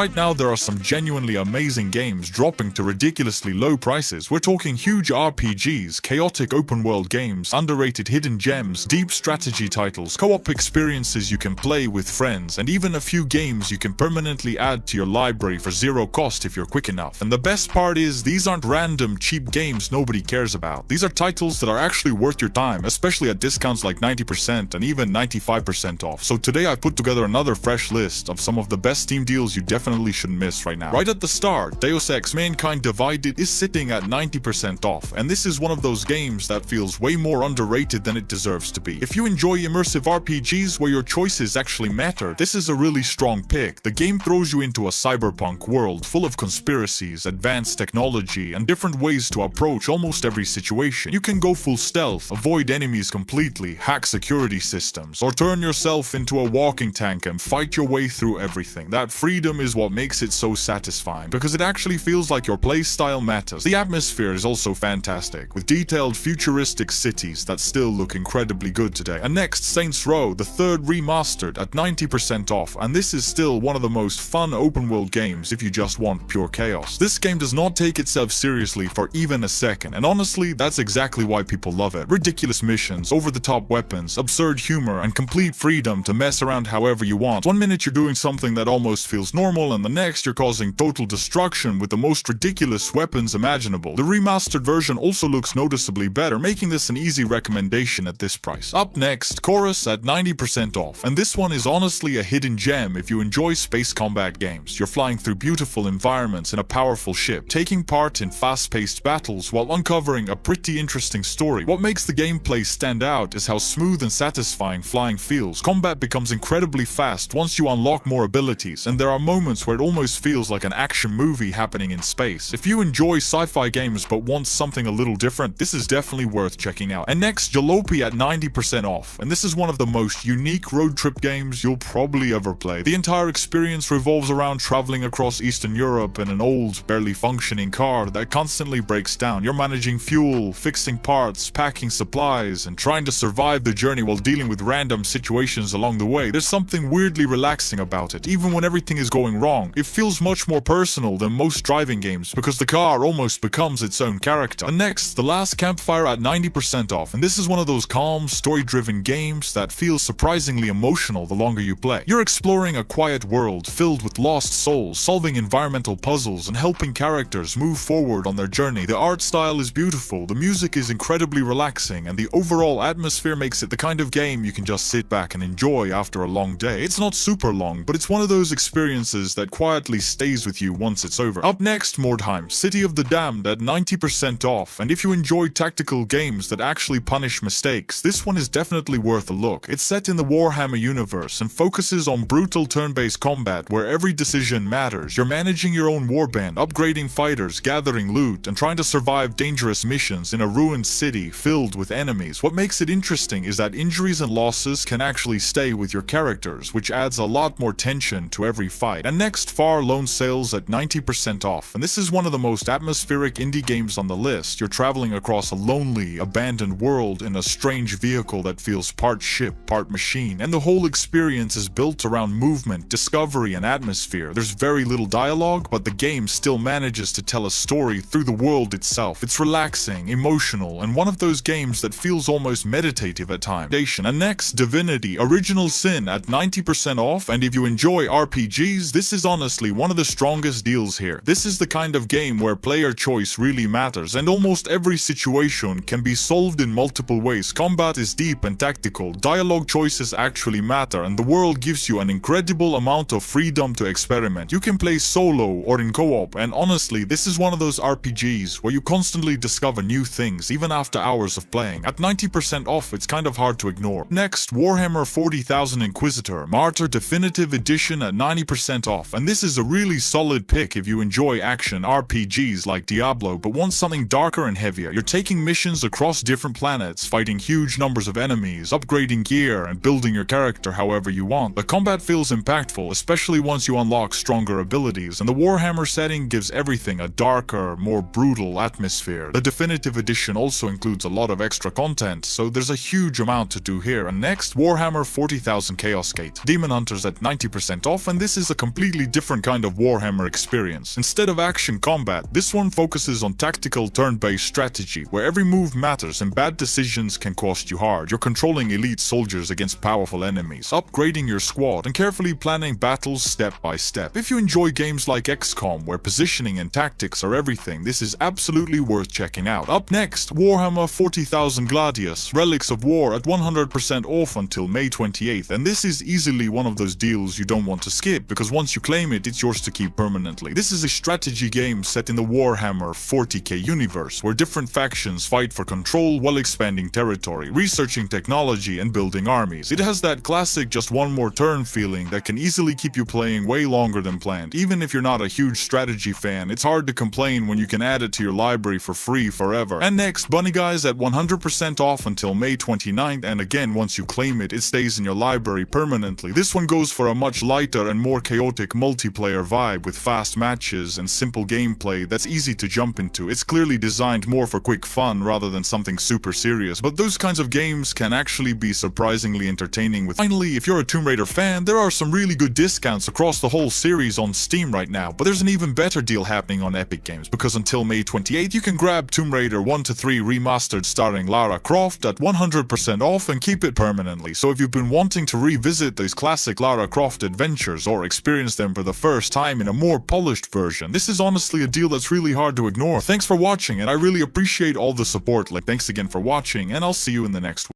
Right now, there are some genuinely amazing games dropping to ridiculously low prices. We're talking huge RPGs, chaotic open-world games, underrated hidden gems, deep strategy titles, co-op experiences you can play with friends, and even a few games you can permanently add to your library for zero cost if you're quick enough. And the best part is, these aren't random, cheap games nobody cares about. These are titles that are actually worth your time, especially at discounts like 90% and even 95% off. So today I put together another fresh list of some of the best Steam deals you definitely shouldn't miss right now. Right at the start, Deus Ex Mankind Divided is sitting at 90% off, and this is one of those games that feels way more underrated than it deserves to be. If you enjoy immersive RPGs where your choices actually matter, this is a really strong pick. The game throws you into a cyberpunk world full of conspiracies, advanced technology, and different ways to approach almost every situation. You can go full stealth, avoid enemies completely, hack security systems, or turn yourself into a walking tank and fight your way through everything. That freedom is what makes it so satisfying, because it actually feels like your playstyle matters. The atmosphere is also fantastic, with detailed futuristic cities that still look incredibly good today. And next, Saints Row, the third remastered at 90% off, and this is still one of the most fun open world games if you just want pure chaos. This game does not take itself seriously for even a second, and honestly, that's exactly why people love it. Ridiculous missions, over-the-top weapons, absurd humor, and complete freedom to mess around however you want. One minute you're doing something that almost feels normal, and the next you're causing total destruction with the most ridiculous weapons imaginable. The remastered version also looks noticeably better, making this an easy recommendation at this price. Up next, Chorus at 90% off, and this one is honestly a hidden gem if you enjoy space combat games. You're flying through beautiful environments in a powerful ship, taking part in fast-paced battles while uncovering a pretty interesting story. What makes the gameplay stand out is how smooth and satisfying flying feels. Combat becomes incredibly fast once you unlock more abilities, and there are moments where it almost feels like an action movie happening in space. If you enjoy sci-fi games but want something a little different, this is definitely worth checking out. And next, Jalopy at 90% off, and this is one of the most unique road trip games you'll probably ever play. The entire experience revolves around traveling across Eastern Europe in an old, barely functioning car that constantly breaks down. You're managing fuel, fixing parts, packing supplies, and trying to survive the journey while dealing with random situations along the way. There's something weirdly relaxing about it. Even when everything is going wrong, it feels much more personal than most driving games because the car almost becomes its own character. And next, The Last Campfire at 90% off, and this is one of those calm, story-driven games that feels surprisingly emotional the longer you play. You're exploring a quiet world filled with lost souls, solving environmental puzzles, and helping characters move forward on their journey. The art style is beautiful, the music is incredibly relaxing, and the overall atmosphere makes it the kind of game you can just sit back and enjoy after a long day. It's not super long, but it's one of those experiences that quietly stays with you once it's over. Up next, Mordheim, City of the Damned at 90% off, and if you enjoy tactical games that actually punish mistakes, this one is definitely worth a look. It's set in the Warhammer universe and focuses on brutal turn-based combat where every decision matters. You're managing your own warband, upgrading fighters, gathering loot, and trying to survive dangerous missions in a ruined city filled with enemies. What makes it interesting is that injuries and losses can actually stay with your characters, which adds a lot more tension to every fight. And next, Far Lone Sails at 90% off, and this is one of the most atmospheric indie games on the list. You're traveling across a lonely, abandoned world in a strange vehicle that feels part ship, part machine, and the whole experience is built around movement, discovery, and atmosphere. There's very little dialogue, but the game still manages to tell a story through the world itself. It's relaxing, emotional, and one of those games that feels almost meditative at times. And next, Divinity, Original Sin at 90% off, and if you enjoy RPGs, this is honestly one of the strongest deals here. This is the kind of game where player choice really matters, and almost every situation can be solved in multiple ways. Combat is deep and tactical, dialogue choices actually matter, and the world gives you an incredible amount of freedom to experiment. You can play solo or in co-op, and honestly, this is one of those RPGs where you constantly discover new things even after hours of playing. At 90% off, it's kind of hard to ignore. Next, Warhammer 40,000 Inquisitor, Martyr Definitive Edition at 90% off, and this is a really solid pick if you enjoy action RPGs like Diablo but want something darker and heavier. You're taking missions across different planets, fighting huge numbers of enemies, upgrading gear, and building your character however you want. The combat feels impactful, especially once you unlock stronger abilities, and the Warhammer setting gives everything a darker, more brutal atmosphere. The Definitive Edition also includes a lot of extra content, so there's a huge amount to do here. And next, Warhammer 40,000 Chaos Gate, Daemonhunters at 90% off, and this is a complete completely different kind of Warhammer experience. Instead of action combat, this one focuses on tactical turn-based strategy, where every move matters and bad decisions can cost you hard. You're controlling elite soldiers against powerful enemies, upgrading your squad, and carefully planning battles step by step. If you enjoy games like XCOM, where positioning and tactics are everything, this is absolutely worth checking out. Up next, Warhammer 40,000 Gladius, Relics of War at 100% off until May 28th, and this is easily one of those deals you don't want to skip, because once you claim it, it's yours to keep permanently. This is a strategy game set in the Warhammer 40k universe, where different factions fight for control while expanding territory, researching technology, and building armies. It has that classic just one more turn feeling that can easily keep you playing way longer than planned. Even if you're not a huge strategy fan, it's hard to complain when you can add it to your library for free forever. And next, Bunny Guys at 100% off until May 29th, and again, once you claim it, it stays in your library permanently. This one goes for a much lighter and more chaotic multiplayer vibe with fast matches and simple gameplay that's easy to jump into. It's clearly designed more for quick fun rather than something super serious, but those kinds of games can actually be surprisingly entertaining. Finally, if you're a Tomb Raider fan, there are some really good discounts across the whole series on Steam right now, but there's an even better deal happening on Epic Games, because until May 28th, you can grab Tomb Raider 1-3 Remastered starring Lara Croft at 100% off and keep it permanently. So if you've been wanting to revisit those classic Lara Croft adventures or experience them for the first time in a more polished version, this is honestly a deal that's really hard to ignore. Thanks for watching, and I really appreciate all the support. Thanks again for watching, and I'll see you in the next one.